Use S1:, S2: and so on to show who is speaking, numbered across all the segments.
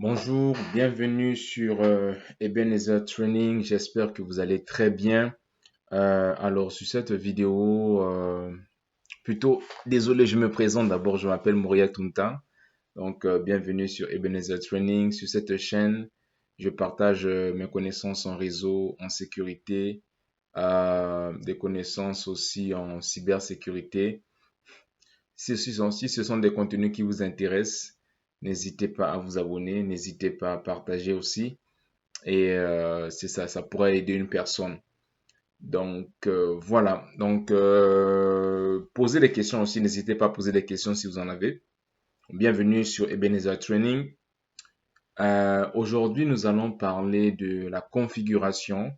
S1: Bonjour, bienvenue sur Ebenezer Training. J'espère que vous allez très bien. Alors, sur cette vidéo, plutôt, désolé, je me présente d'abord. Je m'appelle Mouria Tunta. Donc, bienvenue sur Ebenezer Training. Sur cette chaîne, je partage mes connaissances en réseau, en sécurité, des connaissances aussi en cybersécurité. Si ce sont des contenus qui vous intéressent, n'hésitez pas à vous abonner, n'hésitez pas à partager aussi. Et c'est ça, ça pourrait aider une personne. Donc voilà. Donc posez des questions aussi, n'hésitez pas à poser des questions si vous en avez. Bienvenue sur Ebenezer Training. Aujourd'hui, nous allons parler de la configuration.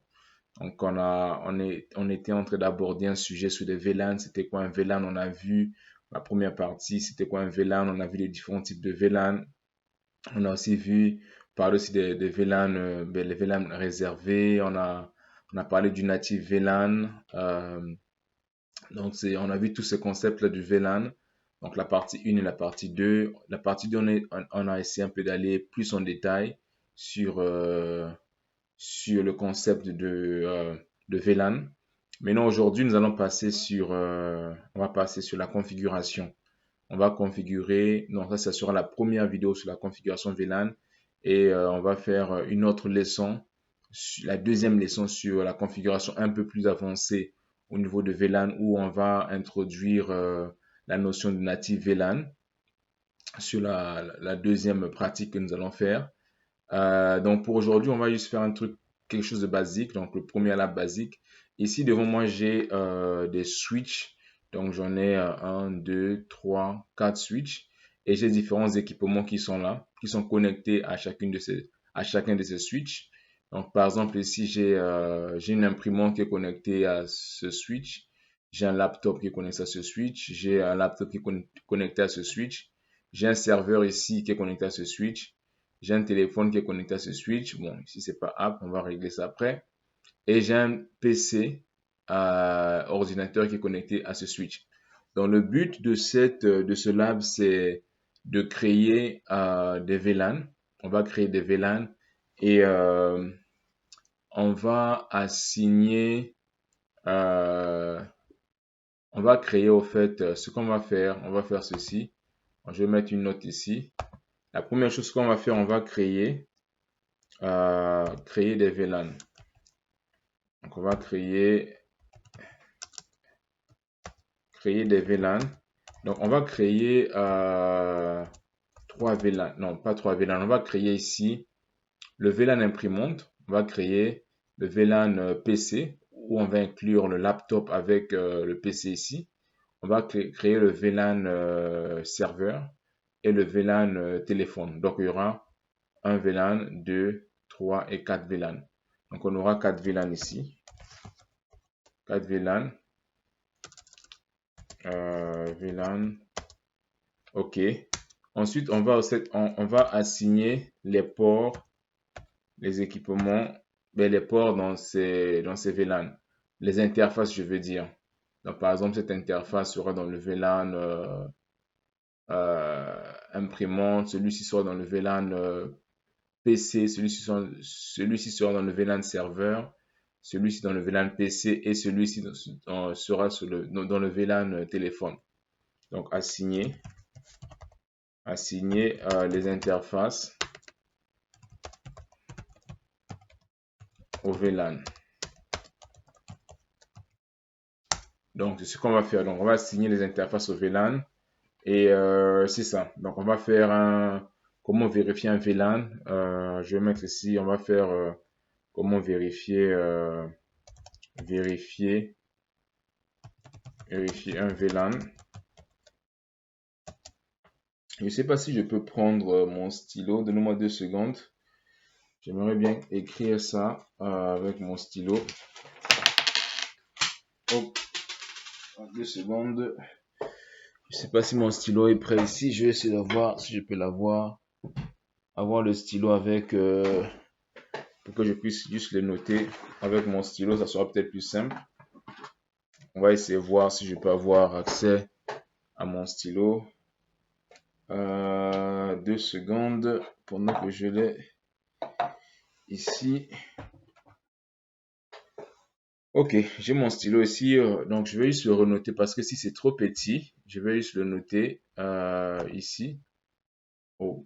S1: Donc on était en train d'aborder un sujet sur les VLAN. C'était quoi un VLAN? On a vu la première partie, c'était quoi un VLAN? On a vu les différents types de VLAN. On a aussi vu parler aussi des VLAN, les VLAN réservés. On a parlé du native VLAN. Donc, on a vu tous ces concepts-là du VLAN. Donc, la partie 1 et la partie 2. La partie 2, on a essayé un peu d'aller plus en détail sur, sur le concept de VLAN. Maintenant, aujourd'hui, nous allons passer on va passer sur la configuration. On va configurer, donc ça sera la première vidéo sur la configuration VLAN et on va faire une autre leçon, la deuxième leçon sur la configuration un peu plus avancée au niveau de VLAN où on va introduire la notion de native VLAN sur la deuxième pratique que nous allons faire. Donc pour aujourd'hui, on va juste faire un truc, quelque chose de basique. Donc le premier lab basique. Ici devant moi, j'ai des switches. Donc j'en ai 1, 2, 3, 4 switches. Et j'ai différents équipements qui sont là, qui sont connectés à chacun de ces switches. Donc par exemple ici, j'ai une imprimante qui est connectée à ce switch. J'ai un laptop qui est connecté à ce switch. J'ai un laptop qui est connecté à ce switch. J'ai un serveur ici qui est connecté à ce switch. J'ai un téléphone qui est connecté à ce switch. Bon, ici, c'est pas app, on va régler ça après. Et j'ai un PC, ordinateur qui est connecté à ce switch. Donc, le but de ce lab, c'est de créer des VLAN. On va créer des VLAN et on va assigner, euh, on va créer au fait, ce qu'on va faire, on va faire ceci. Je vais mettre une note ici. La première chose qu'on va faire, on va créer des VLAN. Donc, on va créer des VLAN. Donc, on va créer 3 VLAN. Non, pas 3 VLAN. On va créer ici le VLAN imprimante. On va créer le VLAN PC où on va inclure le laptop avec le PC ici. On va créer le VLAN serveur et le VLAN téléphone. Donc, il y aura un VLAN, 2, 3 et 4 VLAN. Donc, on aura 4 VLAN ici. 4 VLAN. VLAN. OK. Ensuite, on va assigner les ports, les équipements, les ports dans ces VLAN. Les interfaces, je veux dire. Donc, par exemple, cette interface sera dans le VLAN imprimante, celui-ci sera dans le VLAN PC, celui-ci sera dans le VLAN serveur, celui-ci dans le VLAN PC et celui-ci sera dans le VLAN téléphone. Donc, assigner les interfaces au VLAN. Donc, c'est ce qu'on va faire. Donc, on va assigner les interfaces au VLAN et c'est ça. Donc, on va faire comment vérifier un VLAN. Je vais mettre ici, on va faire comment vérifier un VLAN. Je ne sais pas si je peux prendre mon stylo. Donnez-moi 2 secondes. J'aimerais bien écrire ça avec mon stylo. Hop, 2 secondes. Je ne sais pas si mon stylo est prêt ici. Je vais essayer de voir si je peux l'avoir. Avoir le stylo avec pour que je puisse juste le noter avec mon stylo. Ça sera peut-être plus simple. On va essayer de voir si je peux avoir accès à mon stylo. 2 secondes pendant que je l'ai ici. Ok, j'ai mon stylo ici, donc je vais juste le renoter parce que si c'est trop petit, je vais juste le noter ici. Oh,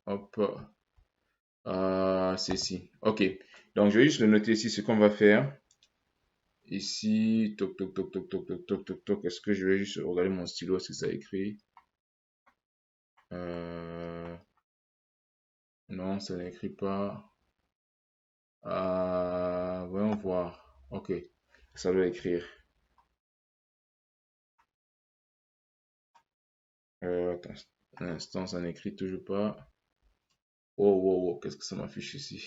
S1: hop, c'est ici. Ok, donc je vais juste le noter ici, ce qu'on va faire. Ici, toc, toc, toc, toc, toc, toc, toc, toc, toc. Est-ce que je vais juste regarder mon stylo, est-ce que ça écrit? Non, ça n'écrit pas. Voyons voir. Ok, ça doit écrire. Attends, un instant, ça n'écrit toujours pas. Oh, wow, wow, qu'est-ce que ça m'affiche ici?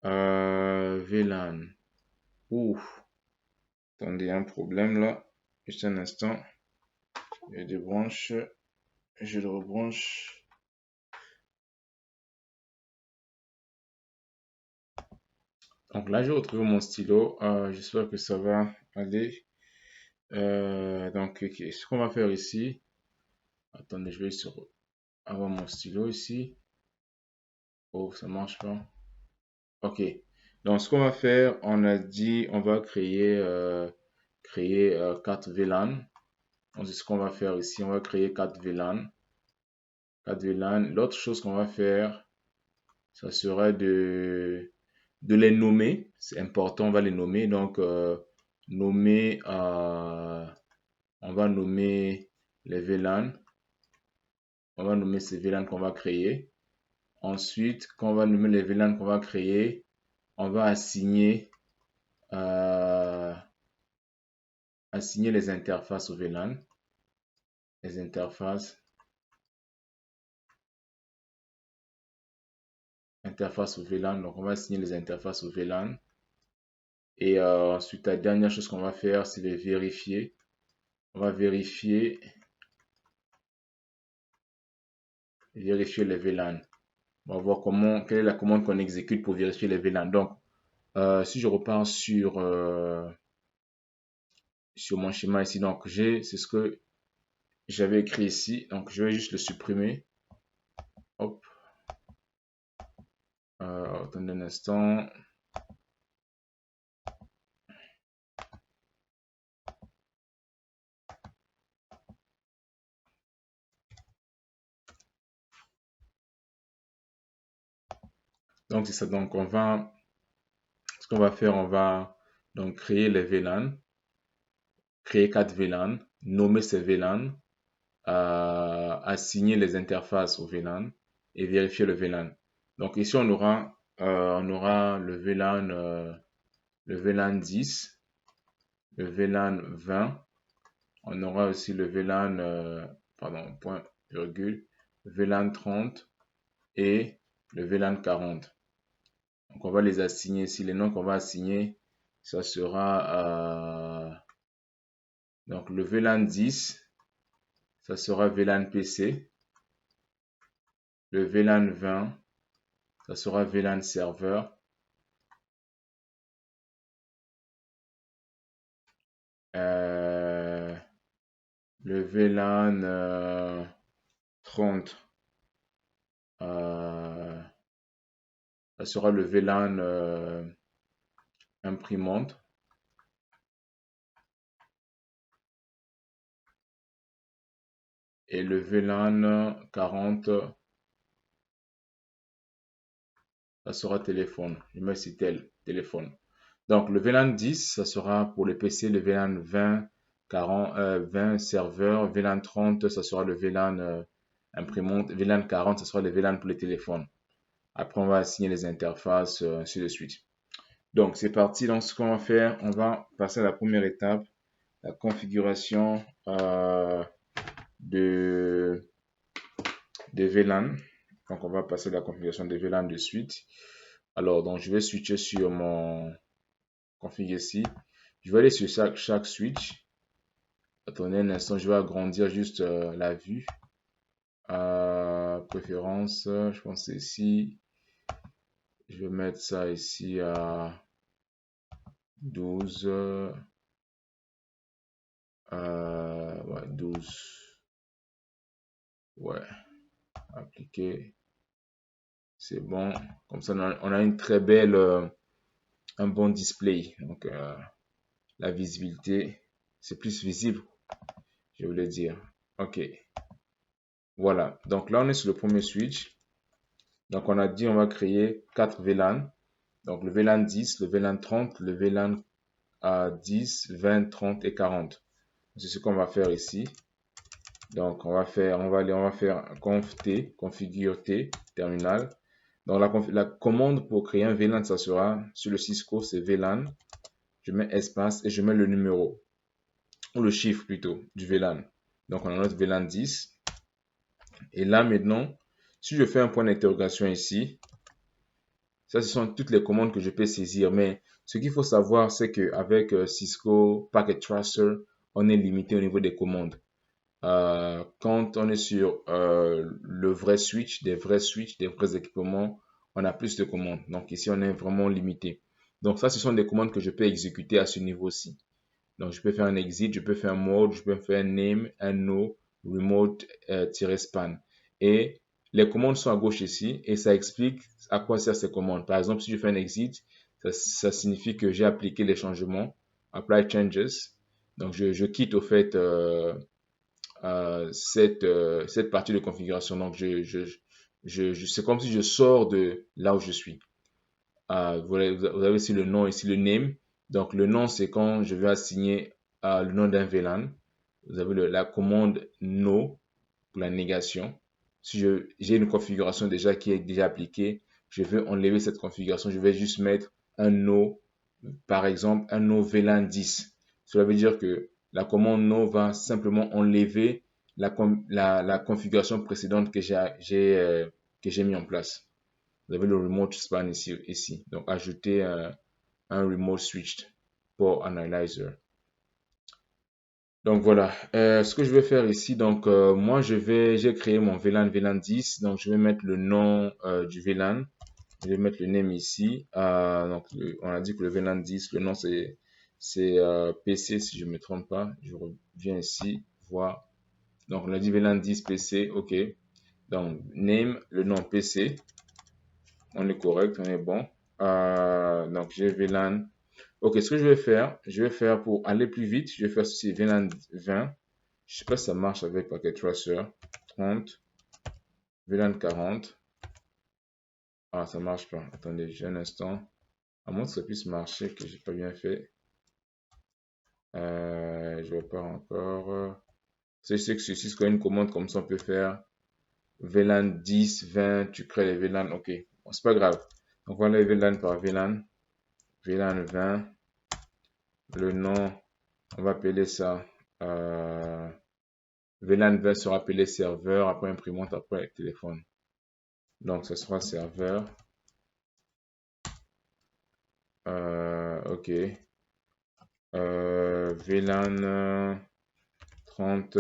S1: VLAN. Ouh, attendez, un problème là. Juste un instant. Je débranche. Je le rebranche. Donc là, j'ai retrouvé mon stylo. J'espère que ça va aller. Donc, ok, ce qu'on va faire ici. Attendez, je vais avoir mon stylo ici. Oh, ça marche pas. Ok. Donc, ce qu'on va faire, on a dit, on va créer 4 VLAN. Donc, c'est ce qu'on va faire ici. On va créer 4 VLAN. 4 VLAN. L'autre chose qu'on va faire, ça sera de les nommer. C'est important, on va les nommer. Donc, nommer, on va nommer les VLAN. On va nommer ces VLAN qu'on va créer. Ensuite, quand on va nommer les VLAN qu'on va créer, on va euh, assigner les interfaces aux VLAN. Les interfaces aux VLAN. Donc, on va assigner les interfaces aux VLAN. Et ensuite, la dernière chose qu'on va faire, c'est les vérifier. On va vérifier les VLAN. On va voir quelle est la commande qu'on exécute pour vérifier les VLAN. Donc, si je repars sur mon schéma ici, donc c'est ce que j'avais écrit ici. Donc, je vais juste le supprimer. Hop. Attendez un instant. Donc, c'est ça. Donc, ce qu'on va faire, on va donc créer les VLAN, créer 4 VLAN, nommer ces VLAN, assigner les interfaces au VLAN et vérifier le VLAN. Donc, ici, on aura le VLAN 10, le VLAN 20, on aura aussi le VLAN, pardon, point, virgule, VLAN 30 et le VLAN 40. Donc, on va les assigner ici. Les noms qu'on va assigner, ça sera donc le VLAN 10, ça sera VLAN PC. Le VLAN 20, ça sera VLAN serveur. Euh, le VLAN 30, ça sera le VLAN imprimante. Et le VLAN 40, ça sera téléphone. Je mets ici téléphone. Donc le VLAN 10, ça sera pour les PC, le VLAN 20, 40, 20 serveur, VLAN 30, ça sera le VLAN imprimante, VLAN 40, ça sera le VLAN pour les téléphones. Après, on va assigner les interfaces, ainsi de suite. Donc, c'est parti. Donc, ce qu'on va faire, on va passer à la première étape, la configuration de, des VLAN. Donc, on va passer à la configuration des VLAN de suite. Alors, donc, je vais switcher sur mon config ici. Je vais aller sur chaque switch. Attendez un instant, je vais agrandir juste la vue. Préférence, je pense que c'est ici. Je vais mettre ça ici à 12. Ouais, 12. Ouais, appliquer. C'est bon. Comme ça, on a une très belle, un bon display. Donc, la visibilité, c'est plus visible, je voulais dire. OK. Voilà. Donc là, on est sur le premier switch. Donc, on a dit on va créer 4 VLAN. Donc, le VLAN 10, le VLAN 30, le VLAN 10, 20, 30 et 40. C'est ce qu'on va faire ici. Donc, on va faire conf t, configure t, terminal. Donc, la commande pour créer un VLAN, ça sera sur le Cisco, c'est VLAN. Je mets espace et je mets le numéro, ou le chiffre plutôt, du VLAN. Donc, on a notre VLAN 10. Et là, maintenant, si je fais un point d'interrogation ici, ça, ce sont toutes les commandes que je peux saisir. Mais ce qu'il faut savoir, c'est qu'avec Cisco Packet Tracer, on est limité au niveau des commandes. Quand on est sur le vrai switch, des vrais équipements, on a plus de commandes. Donc ici, on est vraiment limité. Donc ça, ce sont des commandes que je peux exécuter à ce niveau-ci. Donc je peux faire un exit, je peux faire un mode, je peux faire un name, un no, remote-span. Et les commandes sont à gauche ici et ça explique à quoi servent ces commandes. Par exemple, si je fais un exit, ça signifie que j'ai appliqué les changements, apply changes. Donc je quitte au fait cette partie de configuration. Donc, c'est comme si je sors de là où je suis. Vous avez ici le nom, ici le name. Donc, le nom, c'est quand je vais assigner le nom d'un VLAN. Vous avez la commande no pour la négation. Si j'ai une configuration déjà qui est déjà appliquée, je veux enlever cette configuration. Je vais juste mettre un no, par exemple, un no VLAN 10. Cela veut dire que la commande no va simplement enlever la configuration précédente que j'ai mis en place. Vous avez le remote span ici. Donc, ajouter un remote switched pour analyzer. Donc voilà, ce que je vais faire ici, donc moi j'ai créé mon VLAN 10, donc je vais mettre le nom du VLAN, je vais mettre le name ici. Donc on a dit que le VLAN 10, le nom c'est PC si je ne me trompe pas. Je reviens ici, voir. Donc on a dit VLAN 10 PC, ok. Donc name, le nom PC, on est correct, on est bon. Donc j'ai VLAN. Ok, ce que je vais faire pour aller plus vite, je vais faire ceci VLAN 20. Je sais pas si ça marche avec Packet Tracer. 30, VLAN 40. Ah, ça marche pas. Attendez, j'ai un instant. À moins que ça puisse marcher, que j'ai pas bien fait. Je vois pas encore. Je sais que ceci, c'est une commande comme ça, on peut faire VLAN 10, 20, tu crées les VLAN. Ok, bon, c'est pas grave. Donc voilà les VLAN par VLAN. VLAN 20. Le nom, on va appeler ça VLAN 20 sera appelé serveur, après imprimante, après téléphone. Donc, ce sera serveur. Ok. VLAN 30.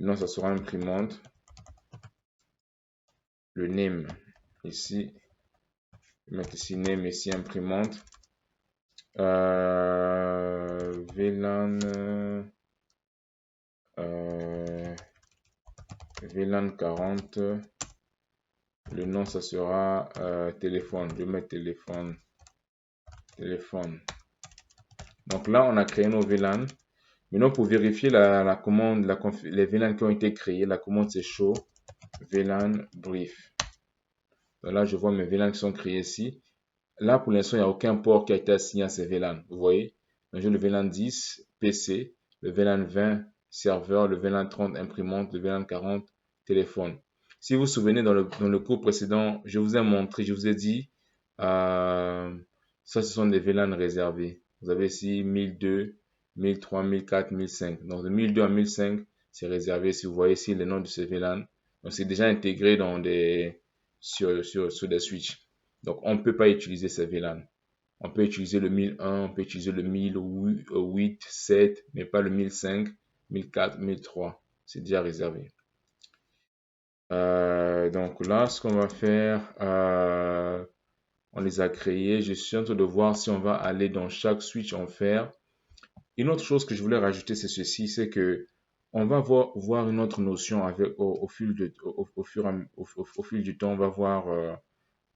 S1: Non, ça sera imprimante. Le name ici. Je vais mettre ici name, ici imprimante. VLAN. VLAN 40. Le nom, ça sera téléphone. Je vais mettre téléphone. Téléphone. Donc là, on a créé nos VLAN. Maintenant, pour vérifier la commande, les VLAN qui ont été créés, la commande c'est show VLAN brief. Donc là, je vois mes VLAN qui sont créés ici. Là, pour l'instant, il n'y a aucun port qui a été assigné à ces VLAN. Vous voyez? Donc, j'ai le VLAN 10 PC, le VLAN 20 serveur, le VLAN 30 imprimante, le VLAN 40 téléphone. Si vous vous souvenez, dans le cours précédent, je vous ai montré, je vous ai dit, ça, ce sont des VLAN réservés. Vous avez ici 1002, 1003, 1004, 1005. Donc, de 1002 à 1005, c'est réservé. Si vous voyez ici le nom de ce VLAN, donc c'est déjà intégré dans sur des switches. Donc, on ne peut pas utiliser ces VLAN. On peut utiliser le 1001, on peut utiliser le 1008, 7, mais pas le 1005, 1004, 1003. C'est déjà réservé. Donc là, ce qu'on va faire, on les a créés. Je suis en train de voir si on va aller dans chaque switch en faire Une autre chose que je voulais rajouter, c'est ceci, c'est que on va voir une autre notion au fil au fil du temps, on va voir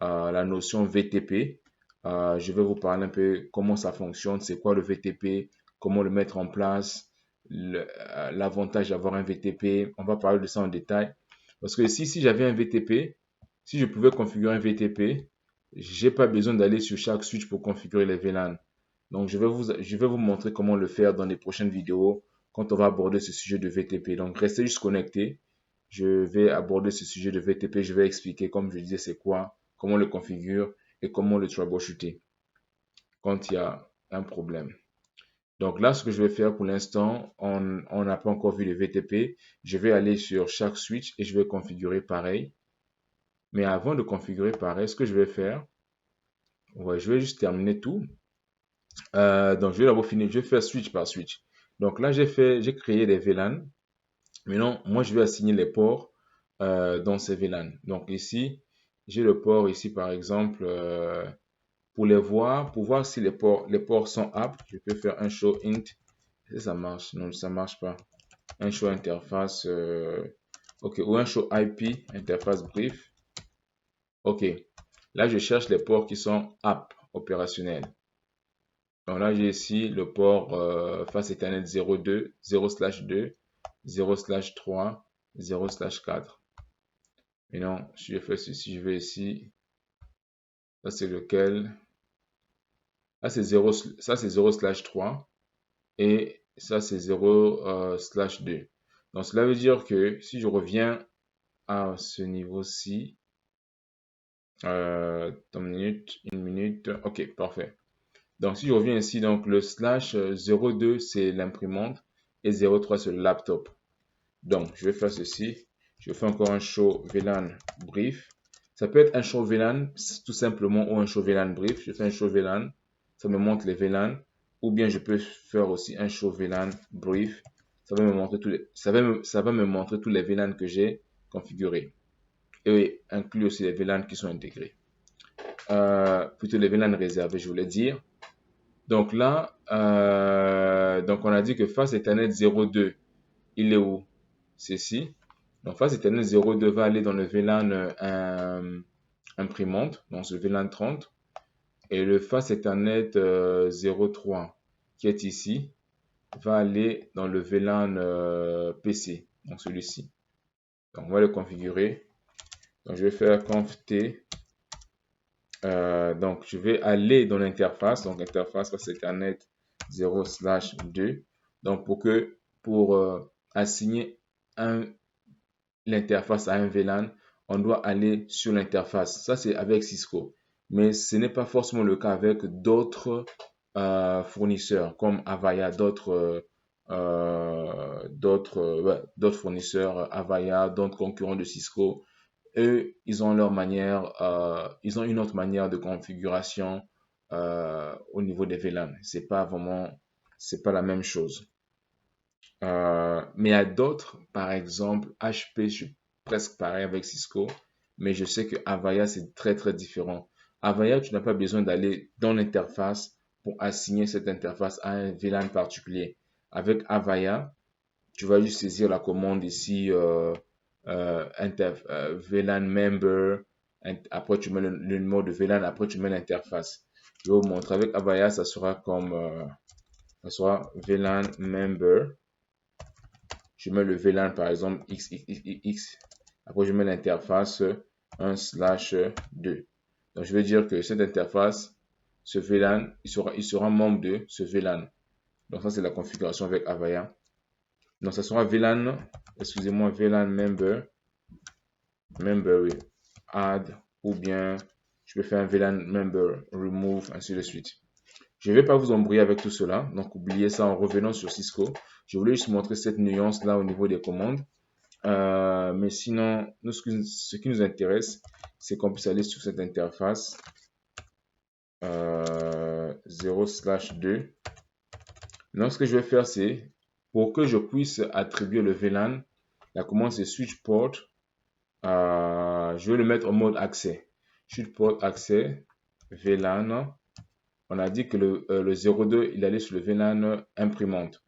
S1: la notion VTP. Je vais vous parler un peu comment ça fonctionne, c'est quoi le VTP, comment le mettre en place, l'avantage d'avoir un VTP. On va parler de ça en détail. Parce que si j'avais un VTP, si je pouvais configurer un VTP, j'ai pas besoin d'aller sur chaque switch pour configurer les VLAN. Donc, je vais vous montrer comment le faire dans les prochaines vidéos quand on va aborder ce sujet de VTP. Donc, restez juste connectés. Je vais aborder ce sujet de VTP. Je vais expliquer, comme je disais, c'est quoi, comment le configure et comment le troubleshooter quand il y a un problème. Donc là, ce que je vais faire pour l'instant, on n'a pas encore vu le VTP. Je vais aller sur chaque switch et je vais configurer pareil. Mais avant de configurer pareil, ce que je vais faire, ouais, je vais juste terminer tout. Donc, je vais d'abord finir, je vais faire switch par switch. Donc là, j'ai créé des VLAN. Maintenant, moi, je vais assigner les ports dans ces VLAN. Donc ici, j'ai le port ici, par exemple, pour voir si les ports sont aptes, je peux faire un show int. Si ça marche, non, ça marche pas. Un show interface, ok, ou un show IP, interface brief. Ok, là, je cherche les ports qui sont aptes, opérationnels. Donc là, j'ai ici le port face Ethernet 02, 0/2, 0/3, 0/4. Maintenant, si je fais ceci, je vais ici. Ça, c'est lequel? Là, c'est 0, ça, c'est 0/3 et ça, c'est 0/2. Donc, cela veut dire que si je reviens à ce niveau-ci, une minute, ok, parfait. Donc, si je reviens ici, donc le /02, c'est l'imprimante et 0,3, c'est le laptop. Donc, je vais faire ceci. Je fais encore un show VLAN brief. Ça peut être un show VLAN tout simplement ou un show VLAN brief. Je fais un show VLAN. Ça me montre les VLAN. Ou bien je peux faire aussi un show VLAN brief. Ça va me montrer ça va me montrer tous les VLAN que j'ai configurés. Et inclut aussi les VLAN qui sont intégrés. Plutôt les VLAN réservés, je voulais dire. Donc là, donc on a dit que face Ethernet 02, il est où? C'est ici. Donc face Ethernet 02 va aller dans le VLAN imprimante, donc ce VLAN 30. Et le face Ethernet 03 qui est ici va aller dans le VLAN PC, donc celui-ci. Donc on va le configurer. Donc je vais faire conf t. Donc je vais aller dans l'interface, donc interface face Ethernet 0/2. Donc pour assigner l'interface à un VLAN, on doit aller sur l'interface. Ça, c'est avec Cisco. Mais ce n'est pas forcément le cas avec d'autres fournisseurs comme Avaya, d'autres fournisseurs Avaya, d'autres concurrents de Cisco. Eux, ils ont leur manière, ils ont une autre manière de configuration au niveau des VLAN. C'est pas la même chose. Mais il y a d'autres, par exemple, HP, je suis presque pareil avec Cisco, mais je sais que Avaya, c'est très, très différent. Avaya, tu n'as pas besoin d'aller dans l'interface pour assigner cette interface à un VLAN particulier. Avec Avaya, tu vas juste saisir la commande ici, VLAN member, après tu mets le numéro de VLAN, après tu mets l'interface. Je vais vous montrer. Avec Avaya, ça sera comme, ça sera VLAN member. Je mets le VLAN par exemple XXX. Après, je mets l'interface 1/2. Donc, je vais dire que cette interface, ce VLAN, il sera membre de ce VLAN. Donc, ça, c'est la configuration avec Avaya. Donc, ça sera VLAN, excusez-moi, VLAN member, oui, add, ou bien je peux faire un VLAN member, remove, ainsi de suite. Je ne vais pas vous embrouiller avec tout cela, donc oubliez ça en revenant sur Cisco. Je voulais juste montrer cette nuance-là au niveau des commandes. Mais sinon, ce qui nous intéresse, c'est qu'on puisse aller sur cette interface 0/2. Donc, ce que je vais faire, c'est pour que je puisse attribuer le VLAN, la commande c'est switch port. Je vais le mettre en mode accès. Switch port accès VLAN on a dit que le 02, il allait sur le VLAN imprimante.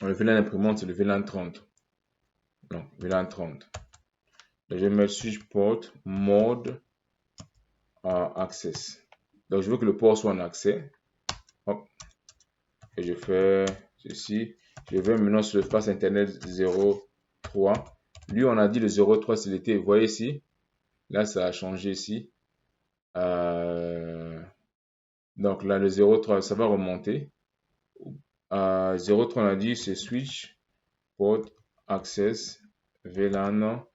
S1: Le VLAN imprimante, c'est le VLAN 30. Donc, VLAN 30. Donc, je vais mettre switch port mode access. Donc, je veux que le port soit en accès. Hop. Et je fais ceci. Je vais maintenant sur l'espace internet 03. Lui, on a dit le 03, c'est l'été. Vous voyez ici. Là, ça a changé ici. Donc là, le 03, ça va remonter. 03, on a dit c'est switch port access VLAN.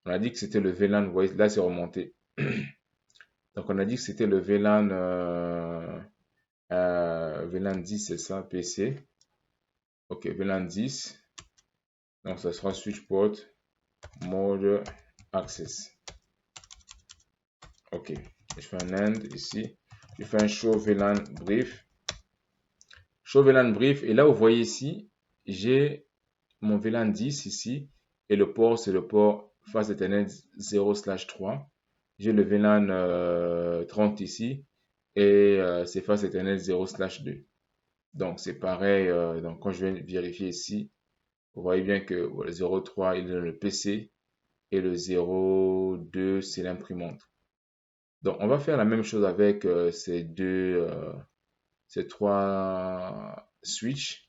S1: On a dit que c'était le VLAN. Vous voyez, là, c'est remonté. Donc, on a dit que c'était le VLAN, VLAN 10, c'est ça, PC. Ok, VLAN 10. Donc, ça sera switch port mode access. Ok, je fais un end ici. Je fais un show VLAN brief. Show VLAN brief. Et là, vous voyez ici, j'ai mon VLAN 10 ici. Et le port, c'est le port face Ethernet 0/3. J'ai le VLAN 30 ici. Et c'est face Ethernet 0/2. Donc, c'est pareil. Donc, quand je viens vérifier ici, vous voyez bien que le 03, il est dans le PC. Et le 02, c'est l'imprimante. Donc, on va faire la même chose avec ces trois switches.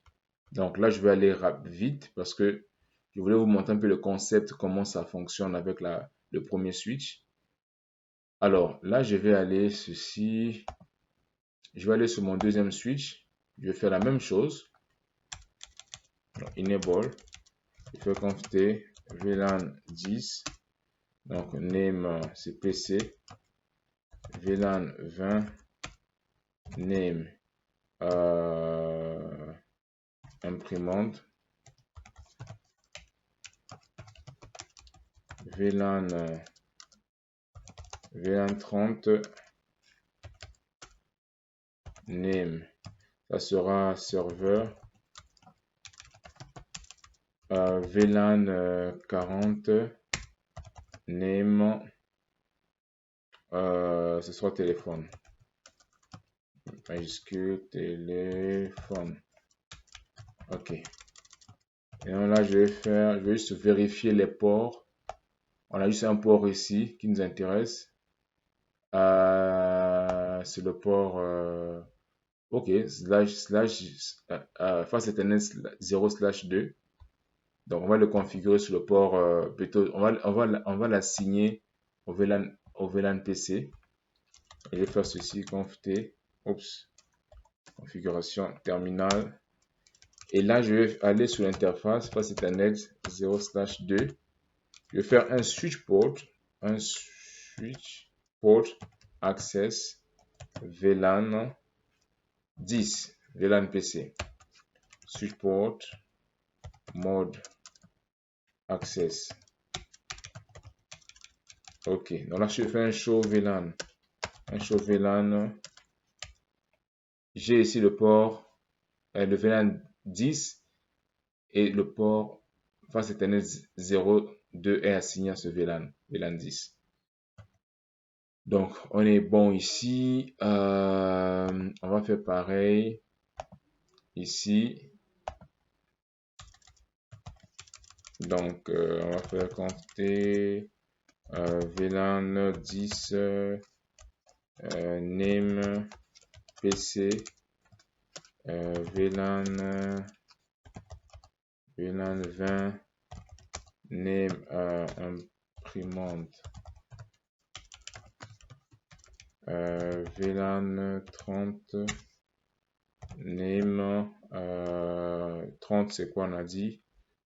S1: Donc là, je vais aller vite parce que je voulais vous montrer un peu le concept, comment ça fonctionne avec le premier switch. Alors là, je vais aller ceci. Je vais aller sur mon deuxième switch. Je vais faire la même chose. Alors, enable. Je fais conft VLAN 10. Donc, name, c'est PC. VLAN 20. Name. Imprimante. VLAN 30. Name. Ça sera serveur. VLAN 40. Name. Ce sera téléphone. Majuscule téléphone. Ok. Et donc là, je vais juste vérifier les ports. On a juste un port ici qui nous intéresse. C'est le port ok, face Ethernet 0/2. Donc, on va le configurer sur le port plutôt. On va l'assigner au VLAN PC. Et je vais faire ceci, conft. Oups. Configuration terminal. Et là, je vais aller sur l'interface face Ethernet 0/2. Je vais faire un switch port access VLAN 10, VLAN PC. Switch port mode access. Ok, donc là, je fais un show VLAN. Un show VLAN. J'ai ici le port, le VLAN 10 et le port face Ethernet 0/2 est assigné à ce VLAN 10. Donc, on est bon ici. On va faire pareil ici. Donc, on va faire compter VLAN 10 name PC VLAN 20 name imprimante VLAN 30 name 30 c'est quoi on a dit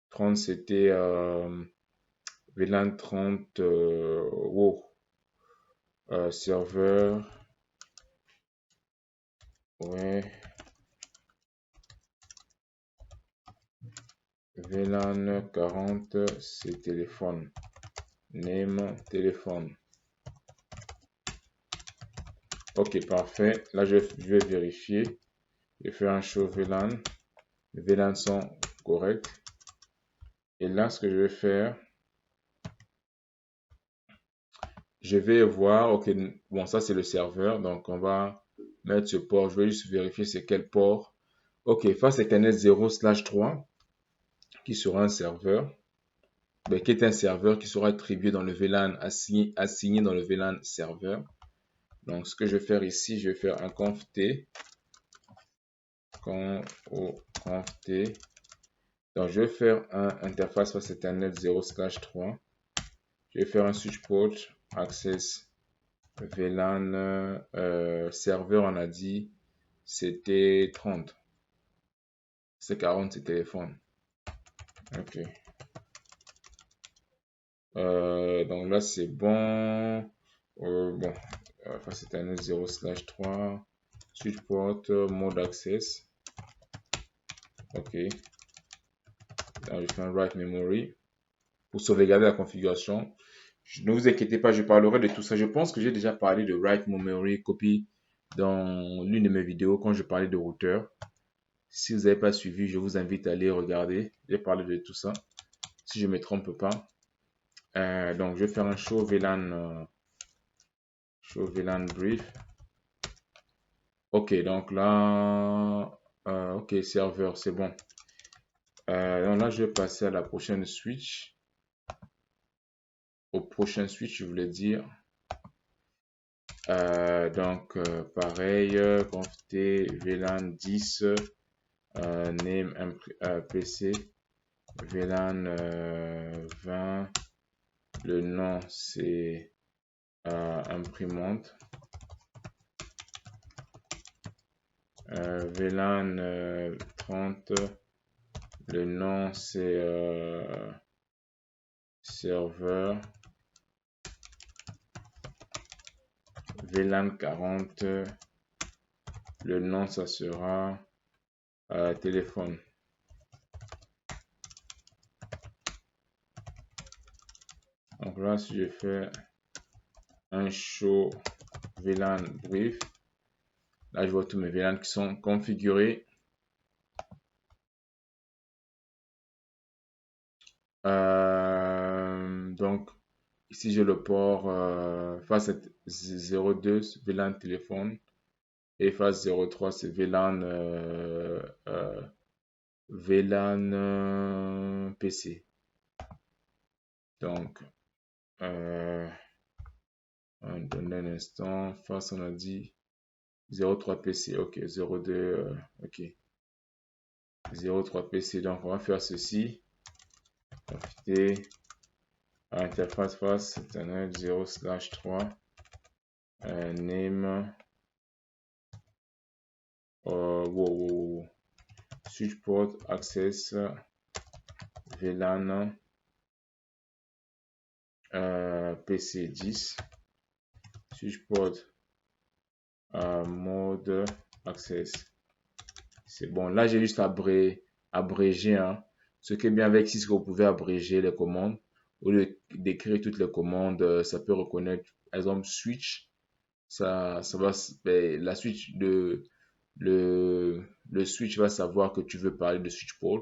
S1: 30 c'était VLAN 30 wow. Serveur ouais VLAN 40 c'est téléphone name téléphone. Ok, parfait. Là, je vais vérifier. Je vais faire un show VLAN. Les VLAN sont corrects. Et là, ce que je vais faire, je vais voir, ok, bon, ça c'est le serveur. Donc, on va mettre ce port. Je vais juste vérifier c'est quel port. Ok, face Ethernet 0/3 qui sera un serveur, qui est un serveur qui sera attribué dans le VLAN, assigné dans le VLAN serveur. Donc, ce que je vais faire ici, je vais faire un conft t. Donc, je vais faire un interface face Ethernet 0/3. Je vais faire un switch port access VLAN serveur, on a dit c'était 30. C'est 40, c'est téléphone. Ok. Donc là, c'est bon. Bon, face Ethernet 0/3. Switch port, mode access. Ok. Là, je fais un write memory pour sauvegarder la configuration. Ne vous inquiétez pas, je parlerai de tout ça. Je pense que j'ai déjà parlé de write memory copy dans l'une de mes vidéos quand je parlais de routeur. Si vous n'avez pas suivi, je vous invite à aller regarder. J'ai parlé de tout ça. Si je ne me trompe pas. Donc, je vais faire un show VLAN brief. Ok, donc là, ok, serveur, c'est bon. Donc là, je vais passer à la prochaine switch. Au prochain switch, je voulais dire. Donc, pareil, conft VLAN 10, name PC, VLAN 20, le nom c'est imprimante, VLAN 30, le nom c'est serveur, VLAN 40, le nom ça sera téléphone. Donc là, si je fais un show VLAN brief, là je vois tous mes VLAN qui sont configurés. Donc ici j'ai le port face 02 VLAN téléphone et face 03 c'est VLAN PC. Donc un instant, face on a dit 03 PC, ok, 02 ok, 03 PC. Donc on va faire ceci, profiter interface face Ethernet 0/3 name switch port access VLAN PC 10 switch port mode access. C'est bon, là j'ai juste abrégé, hein. Ce qui est bien avec Cisco, vous pouvez abréger les commandes au lieu d'écrire toutes les commandes. Ça peut reconnaître par exemple switch, ça va, la switch de le switch va savoir que tu veux parler de switch port,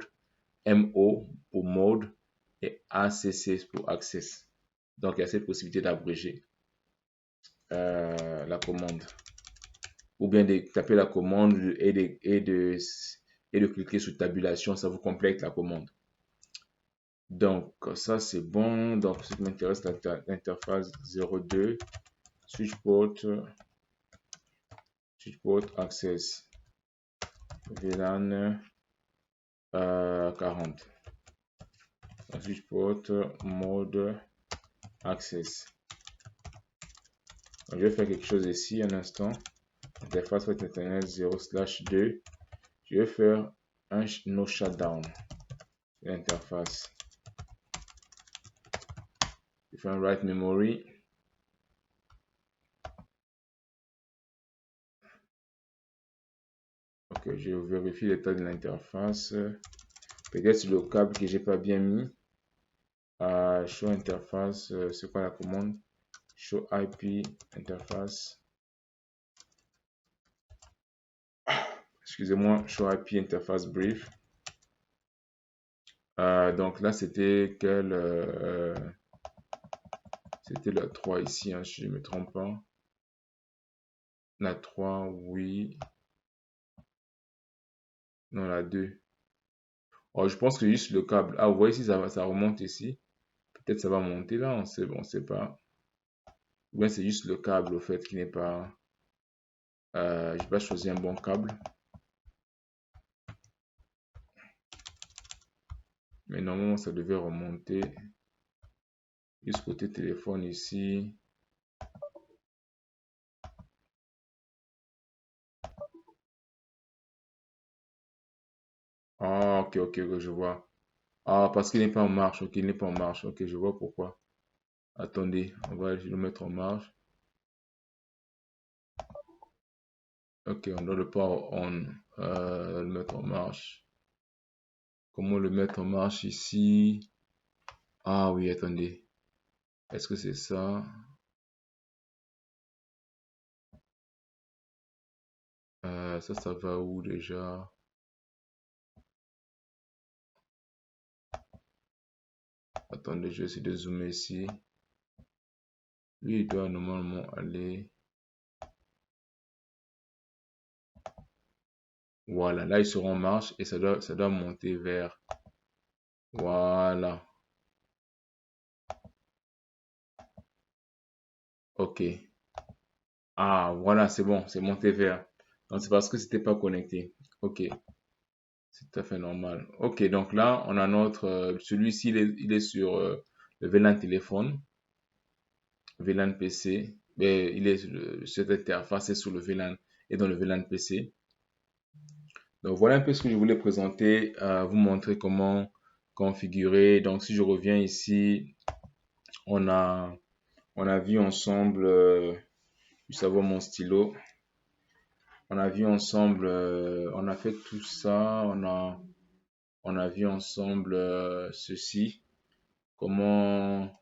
S1: MO pour mode et ACC pour access. Donc il y a cette possibilité d'abréger la commande, ou bien de taper la commande et de cliquer sur tabulation, ça vous complète la commande. Donc ça c'est bon. Donc ce qui m'intéresse, l'interface 02 switch port access VLAN 40 switch port mode access. Donc, je vais faire quelque chose ici un instant. Interface with Ethernet 0/2. Je vais faire un no shutdown. L'interface. Je fais un write memory. Ok, je vérifie l'état de l'interface. Peut-être sur le câble que j'ai pas bien mis. Show interface, c'est quoi la commande? Show IP interface. Excusez-moi, show IP interface brief. Donc là, c'était quel c'était le 3 ici, hein, si je ne me trompe pas. La 3, oui. Non, la 2. Oh, je pense que juste le câble. Ah, vous voyez si ça remonte ici. Peut-être ça va monter là, on sait pas. Ou bien c'est juste le câble au fait qui n'est pas. J'ai pas choisi un bon câble. Mais normalement ça devait remonter. Juste côté téléphone ici. Ah, ok, je vois. Ah, parce qu'il n'est pas en marche. Ok, il n'est pas en marche. Ok, je vois pourquoi. Attendez, on va le mettre en marche. Ok, on doit le power on. Le mettre en marche. Comment le mettre en marche ici? Ah oui, attendez. Est-ce que c'est ça? Ça va où déjà? Attendez, je vais essayer de zoomer ici. Lui, il doit normalement aller. Voilà, là, il sera en marche et ça doit monter vers. Voilà. Ok. Ah, voilà, c'est bon, c'est monté vers. Donc, c'est parce que c'était pas connecté. Ok, c'est tout à fait normal. Ok, donc là, on a notre. Celui-ci, il est sur le VLAN téléphone, VLAN PC. Mais cette interface est sur le VLAN et dans le VLAN PC. Donc, voilà un peu ce que je voulais présenter, vous montrer comment configurer. Donc, si je reviens ici, on a, on a vu ensemble, juste avoir mon stylo. On a vu ensemble, on a fait tout ça, on a vu ensemble ceci, comment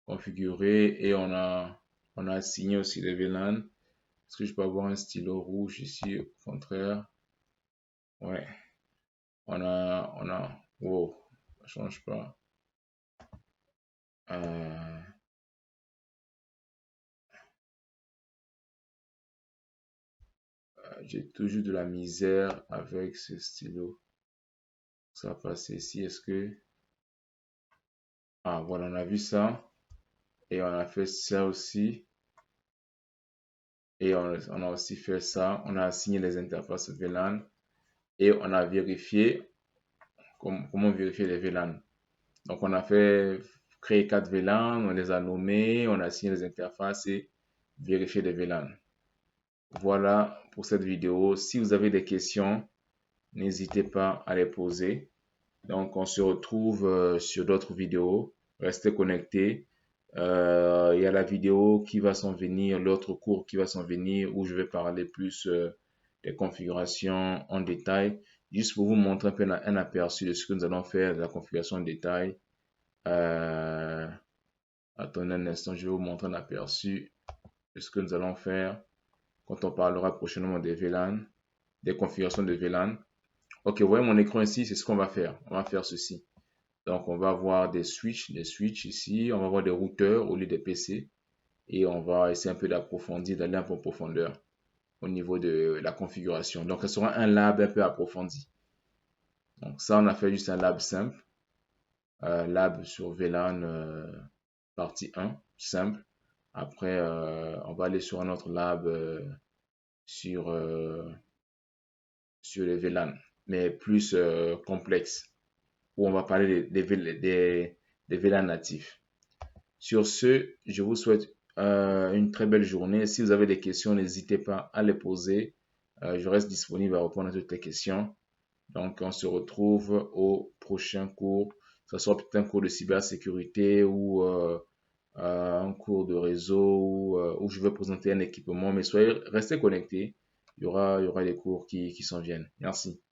S1: configurer et on a assigné aussi les VLAN. Est-ce que je peux avoir un stylo rouge ici? Au contraire, ouais, wow, ça change pas. Euh, j'ai toujours de la misère avec ce stylo. Ça va passer ici, est-ce que... Ah, voilà, on a vu ça. Et on a fait ça aussi. Et on a aussi fait ça. On a assigné les interfaces VLAN. Et on a vérifié comment vérifier les VLAN. Donc, on a fait créer 4 VLAN, on les a nommés, on a assigné les interfaces et vérifier les VLAN. Voilà pour cette vidéo. Si vous avez des questions, n'hésitez pas à les poser. Donc, on se retrouve sur d'autres vidéos. Restez connectés. Il y a la vidéo qui va s'en venir, l'autre cours qui va s'en venir où je vais parler plus des configurations en détail. Juste pour vous montrer un peu un aperçu de ce que nous allons faire de la configuration en détail. Euh, Attendez un instant, je vais vous montrer un aperçu de ce que nous allons faire quand on parlera prochainement des VLAN, des configurations de VLAN. Ok, vous voyez mon écran ici, c'est ce qu'on va faire. On va faire ceci. Donc, on va avoir des switches ici. On va avoir des routeurs au lieu des PC. Et on va essayer un peu d'approfondir, d'aller un peu en profondeur au niveau de la configuration. Donc, ce sera un lab un peu approfondi. Donc, ça, on a fait juste un lab simple. Lab sur VLAN partie 1, simple. Après, on va aller sur un autre lab sur, sur les VLAN, mais plus complexe, où on va parler des VLAN natifs. Sur ce, je vous souhaite une très belle journée. Si vous avez des questions, n'hésitez pas à les poser. Je reste disponible à répondre à toutes les questions. Donc, on se retrouve au prochain cours. Que ce soit peut-être un cours de cybersécurité ou un cours de réseau où je vais présenter un équipement. Mais restez connectés. Il y aura des cours qui s'en viennent. Merci.